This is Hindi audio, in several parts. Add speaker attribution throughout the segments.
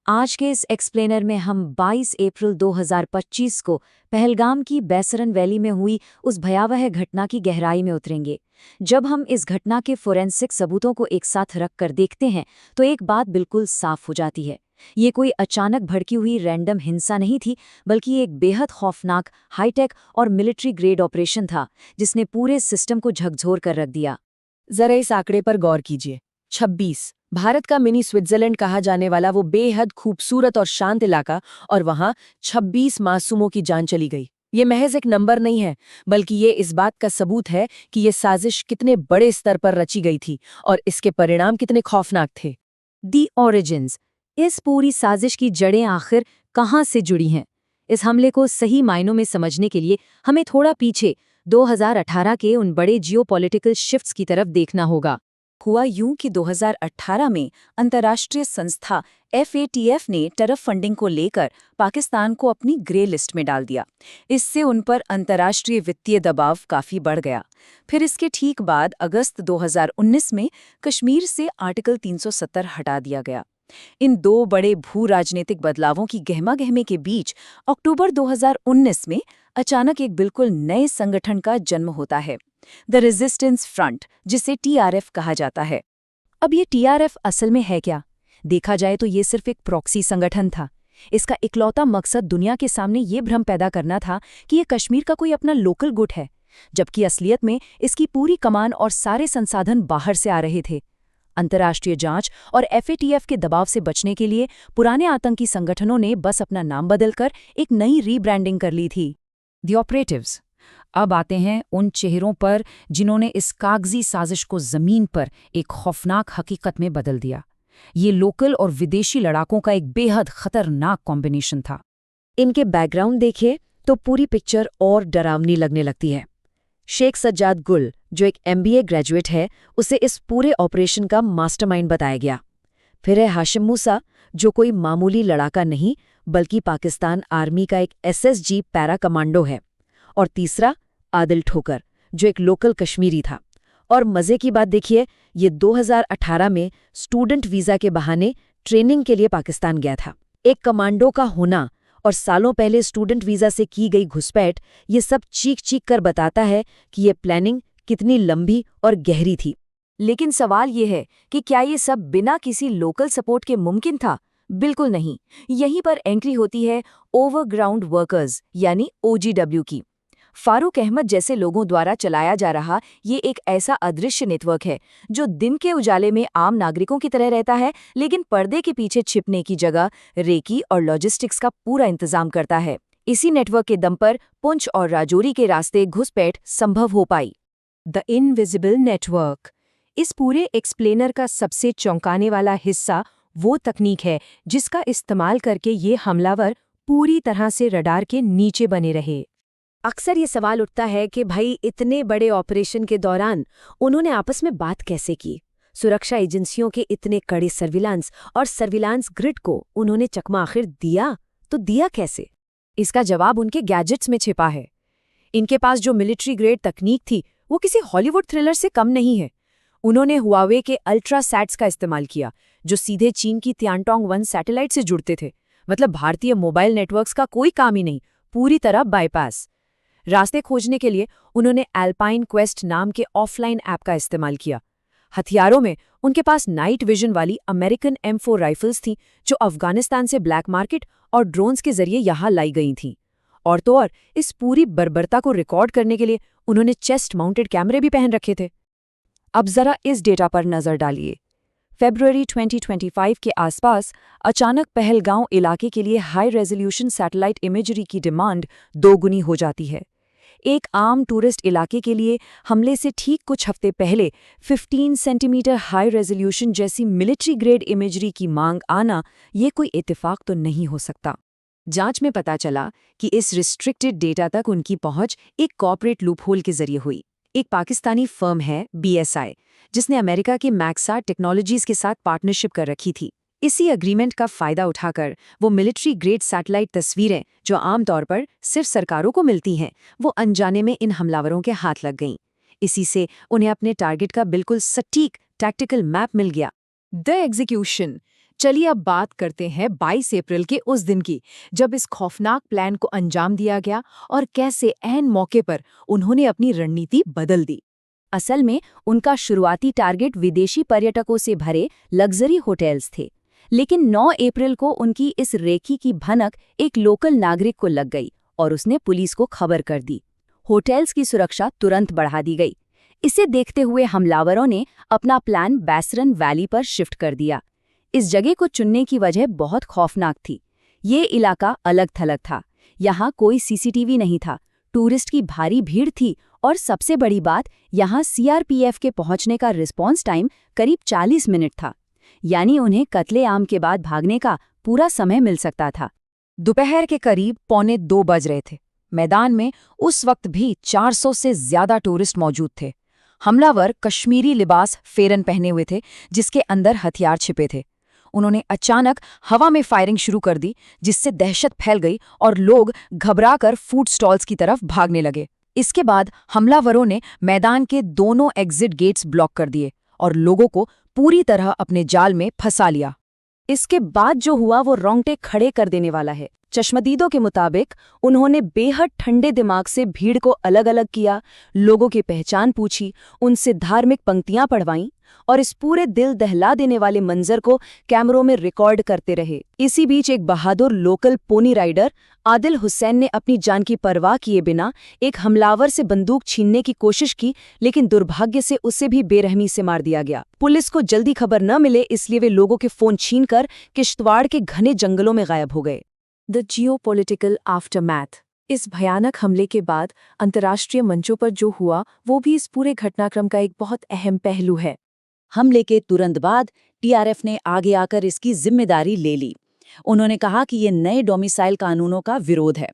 Speaker 1: आज के इस एक्सप्लेनर में हम 22 अप्रैल 2025 को पहलगाम की बैसरन वैली में हुई उस भयावह घटना की गहराई में उतरेंगे। जब हम इस घटना के फोरेंसिक सबूतों को एक साथ रख कर देखते हैं तो एक बात बिल्कुल साफ हो जाती है। ये कोई अचानक भड़की हुई रैंडम हिंसा नहीं थी, बल्कि एक बेहद खौफनाक, हाईटेक और मिलिट्री ग्रेड ऑपरेशन था जिसने पूरे सिस्टम को झकझोर कर रख दिया।
Speaker 2: जरा इस आंकड़े पर गौर कीजिए। 26 भारत का मिनी स्विट्जरलैंड कहा जाने वाला वो बेहद खूबसूरत और शांत इलाका, और वहां 26 मासूमों की जान चली गई। ये महज एक नंबर नहीं है, बल्कि ये इस बात का सबूत है कि ये साजिश कितने बड़े स्तर पर रची गई थी और इसके परिणाम कितने खौफनाक थे।
Speaker 1: दी ओरिजिन्स, इस पूरी साजिश की जड़ें आखिर कहाँ से जुड़ी हैं? इस हमले को सही मायनों में समझने के लिए हमें थोड़ा पीछे 2018 के उन बड़े जियोपॉलिटिकल शिफ्ट्स की तरफ देखना होगा।
Speaker 2: हुआ यूं कि 2018 में अंतर्राष्ट्रीय संस्था FATF ने टर्फ फंडिंग को लेकर पाकिस्तान को अपनी ग्रे लिस्ट में डाल दिया। इससे उन पर अंतर्राष्ट्रीय वित्तीय दबाव काफी बढ़ गया। फिर इसके ठीक बाद अगस्त 2019 में कश्मीर से आर्टिकल 370 हटा दिया गया। इन दो बड़े भू राजनीतिक बदलावों की गहमागहमी के बीच अक्टूबर 2019 में अचानक एक बिल्कुल नए संगठन का जन्म होता है, द रेजिस्टेंस फ्रंट, जिसे TRF कहा जाता है। अब ये TRF असल में है क्या? देखा जाए तो ये सिर्फ एक प्रॉक्सी संगठन था। इसका इकलौता मकसद दुनिया के सामने ये भ्रम पैदा करना था कि ये कश्मीर का कोई अपना लोकल गुट है, जबकि असलियत में इसकी पूरी कमान और सारे संसाधन बाहर से आ रहे थे। अंतर्राष्ट्रीय जांच और FATF के दबाव से बचने के लिए पुराने आतंकी संगठनों ने बस अपना नाम बदलकर एक नई रीब्रांडिंग कर ली थी।
Speaker 3: The operatives. अब आते हैं उन चेहरों पर जिन्होंने इस कागजी साजिश को जमीन पर एक खौफनाक हकीकत में बदल दिया। ये लोकल और विदेशी लड़ाकों का एक बेहद खतरनाक कॉम्बिनेशन था।
Speaker 2: इनके बैकग्राउंड देखिए तो पूरी पिक्चर और डरावनी लगने लगती है। शेख सज्जाद गुल, जो एक MBA ग्रेजुएट है, उसे इस पूरे ऑपरेशन का मास्टरमाइंड बताया गया। फिर है हाशिम मूसा, जो कोई मामूली लड़ाका नहीं बल्कि पाकिस्तान आर्मी का एक SSG पैरा कमांडो है। और तीसरा आदिल ठोकर, जो एक लोकल कश्मीरी था। और मज़े की बात देखिए, ये 2018 में स्टूडेंट वीज़ा के बहाने ट्रेनिंग के लिए पाकिस्तान गया था। एक कमांडो का होना और सालों पहले स्टूडेंट वीज़ा से की गई घुसपैठ, ये सब चीख कर बताता है कि ये प्लानिंग कितनी लंबी और गहरी थी।
Speaker 1: लेकिन सवाल ये है कि क्या ये सब बिना किसी लोकल सपोर्ट के मुमकिन था? बिल्कुल नहीं। यहीं पर एंट्री होती है ओवरग्राउंड वर्कर्स यानी OGW की। फारूक अहमद जैसे लोगों द्वारा चलाया जा रहा ये एक ऐसा अदृश्य नेटवर्क है जो दिन के उजाले में आम नागरिकों की तरह रहता है, लेकिन पर्दे के पीछे छिपने की जगह रेकी और लॉजिस्टिक्स का पूरा इंतजाम करता है। इसी नेटवर्क के दम पर पुंछ और राजौरी के रास्ते घुसपैठ संभव हो पाई।
Speaker 2: The invisible network. इस पूरे एक्सप्लेनर का सबसे चौंकाने वाला हिस्सा वो तकनीक है जिसका इस्तेमाल करके ये हमलावर पूरी तरह से रडार के नीचे बने रहे। अक्सर ये सवाल उठता है कि भाई इतने बड़े ऑपरेशन के दौरान उन्होंने आपस में बात कैसे की? सुरक्षा एजेंसियों के इतने कड़े सर्विलांस ग्रिड को उन्होंने चकमा आखिर दिया तो दिया कैसे? इसका जवाब उनके गैजेट्स में छिपा है। इनके पास जो मिलिट्री ग्रेड तकनीक थी वो किसी हॉलीवुड थ्रिलर से कम नहीं है। उन्होंने हुआवे के अल्ट्रासैट्स का इस्तेमाल किया, जो सीधे चीन की तियानटोंग 1 सैटेलाइट से जुड़ते थे। मतलब भारतीय मोबाइल नेटवर्क्स का कोई काम ही नहीं, पूरी तरह बाईपास। रास्ते खोजने के लिए उन्होंने एल्पाइन क्वेस्ट नाम के ऑफलाइन ऐप का इस्तेमाल किया। हथियारों में उनके पास नाइट विजन वाली अमेरिकन M4 राइफल्स थीं, जो अफगानिस्तान से ब्लैक मार्केट और ड्रोन्स के जरिए यहाँ लाई गई थीं। और तो और इस पूरी बर्बरता को रिकॉर्ड करने के लिए उन्होंने चेस्ट माउंटेड कैमरे भी पहन रखे थे। अब जरा इस डेटा पर नजर डालिए। फरवरी 2025 के आसपास अचानक पहलगांव इलाके के लिए हाई रेजोल्यूशन सैटेलाइट इमेजरी की डिमांड दोगुनी हो जाती है। एक आम टूरिस्ट इलाके के लिए हमले से ठीक कुछ हफ्ते पहले 15 सेंटीमीटर हाई रेजोल्यूशन जैसी मिलिट्री ग्रेड इमेजरी की मांग आना ये कोई इत्तेफाक तो नहीं हो सकता। जांच में पता चला कि इस रिस्ट्रिक्टेड डेटा तक उनकी पहुंच एक कॉर्पोरेट लूपहोल के जरिए हुई। एक पाकिस्तानी फर्म है BSI, जिसने अमेरिका के मैक्साट टेक्नोलॉजीज के साथ पार्टनरशिप कर रखी थी। इसी एग्रीमेंट का फायदा उठाकर वो मिलिट्री ग्रेड सैटेलाइट तस्वीरें, जो आमतौर पर सिर्फ सरकारों को मिलती हैं, वो अनजाने में इन हमलावरों के हाथ लग गईं। इसी से उन्हें अपने टारगेट का बिल्कुल सटीक टैक्टिकल मैप मिल गया। The execution. चलिए अब बात करते हैं 22 अप्रैल के उस दिन की, जब इस खौफनाक प्लान को अंजाम दिया गया और कैसे ऐन मौके पर उन्होंने अपनी रणनीति बदल दी।
Speaker 1: असल में उनका शुरुआती टारगेट विदेशी पर्यटकों से भरे लग्जरी होटल्स थे, लेकिन 9 अप्रैल को उनकी इस रेकी की भनक एक लोकल नागरिक को लग गई और उसने पुलिस को खबर कर दी। होटल्स की सुरक्षा तुरंत बढ़ा दी गई। इसे देखते हुए हमलावरों ने अपना प्लान बैसरन वैली पर शिफ्ट कर दिया। इस जगह को चुनने की वजह बहुत खौफनाक थी। ये इलाका अलग थलग था, यहाँ कोई सीसीटीवी नहीं था, टूरिस्ट की भारी भीड़ थी और सबसे बड़ी बात, यहाँ सीआरपीएफ के पहुंचने का रिस्पॉन्स टाइम करीब 40 मिनट था, यानी उन्हें कत्लेआम के बाद भागने का पूरा समय मिल सकता था।
Speaker 3: दोपहर के करीब 1:45 बज रहे थे। मैदान में उस वक्त भी 400 से ज्यादा टूरिस्ट मौजूद थे। हमलावर कश्मीरी लिबास फेरन पहने हुए थे, जिसके अंदर हथियार छिपे थे। उन्होंने अचानक हवा में फायरिंग शुरू कर दी, जिससे दहशत फैल गई और लोग घबराकर फूड स्टॉल्स की तरफ भागने लगे। इसके बाद हमलावरों ने मैदान के दोनों एग्जिट गेट्स ब्लॉक कर दिए और लोगों को पूरी तरह अपने जाल में फंसा लिया।
Speaker 2: इसके बाद जो हुआ वो रोंगटे खड़े कर देने वाला है। चश्मदीदों के मुताबिक उन्होंने बेहद ठंडे दिमाग से भीड़ को अलग अलग किया, लोगों की पहचान पूछी, उनसे धार्मिक पंक्तियां पढ़वाईं और इस पूरे दिल दहला देने वाले मंजर को कैमरों में रिकॉर्ड करते रहे। इसी बीच एक बहादुर local pony rider Adil Hussain ने अपनी जान की परवाह किए बिना एक हमलावर से बंदूक छीनने की कोशिश की, लेकिन दुर्भाग्य से उसे भी बेरहमी से मार दिया गया। पुलिस को जल्दी खबर न मिले, इसलिए वे लोगों के फोन छीनकर किश्तवाड़ के घने जंगलों में गायब हो गए। The geopolitical aftermath. इस भयानक हमले के बाद अंतर्राष्ट्रीय मंचों पर जो हुआ वो भी इस पूरे घटनाक्रम का एक बहुत अहम पहलू है।
Speaker 4: हमले के तुरंत बाद टीआरएफ ने आगे आकर इसकी जिम्मेदारी ले ली। उन्होंने कहा कि ये नए डोमिसाइल कानूनों का विरोध है।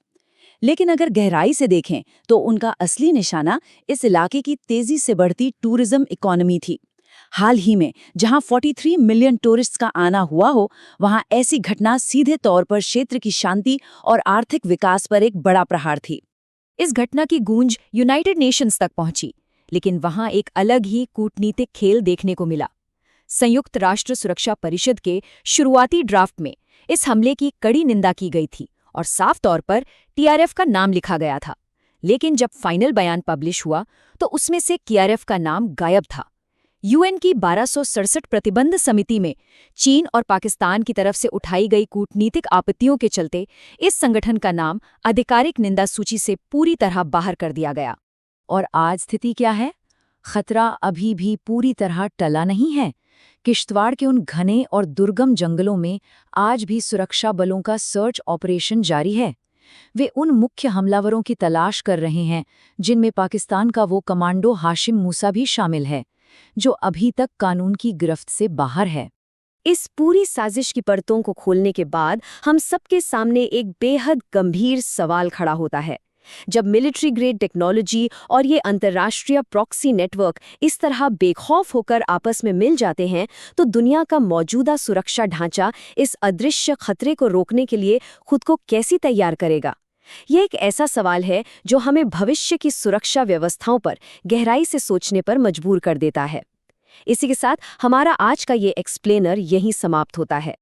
Speaker 4: लेकिन अगर गहराई से देखें तो उनका असली निशाना इस इलाके की तेजी से बढ़ती टूरिज्म इकोनॉमी थी। हाल ही में जहां 43 मिलियन टूरिस्ट्स का आना हुआ हो, वहां ऐसी घटना सीधे तौर पर क्षेत्र की शांति और आर्थिक विकास पर एक बड़ा प्रहार थी।
Speaker 2: इस घटना की गूंज यूनाइटेड नेशंस तक पहुंची, लेकिन वहां एक अलग ही कूटनीतिक खेल देखने को मिला। संयुक्त राष्ट्र सुरक्षा परिषद के शुरुआती ड्राफ्ट में इस हमले की कड़ी निंदा की गई थी और साफ तौर पर टीआरएफ का नाम लिखा गया था। लेकिन जब फाइनल बयान पब्लिश हुआ तो उसमें से टीआरएफ का नाम गायब था। यूएन की 1267 प्रतिबंध समिति में चीन और पाकिस्तान की तरफ से उठाई गई कूटनीतिक आपत्तियों के चलते इस संगठन का नाम आधिकारिक निंदा सूची से पूरी तरह बाहर कर दिया गया।
Speaker 1: और आज स्थिति क्या है? खतरा अभी भी पूरी तरह टला नहीं है। किश्तवाड़ के उन घने और दुर्गम जंगलों में आज भी सुरक्षा बलों का सर्च ऑपरेशन जारी है। वे उन मुख्य हमलावरों की तलाश कर रहे हैं, जिनमें पाकिस्तान का वो कमांडो हाशिम मूसा भी शामिल है, जो अभी तक कानून की गिरफ्त से बाहर है।
Speaker 2: इस पूरी साजिश की परतों को खोलने के बाद हम सबके सामने एक बेहद गंभीर सवाल खड़ा होता है। जब मिलिट्री ग्रेड टेक्नोलॉजी और ये अंतर्राष्ट्रीय प्रॉक्सी नेटवर्क इस तरह बेखौफ होकर आपस में मिल जाते हैं, तो दुनिया का मौजूदा सुरक्षा ढांचा इस अदृश्य खतरे को रोकने के लिए खुद को कैसे तैयार करेगा? ये एक ऐसा सवाल है जो हमें भविष्य की सुरक्षा व्यवस्थाओं पर गहराई से सोचने पर मजबूर कर देता है। इसी के साथ हमारा आज का ये एक्सप्लेनर यहीं समाप्त होता है।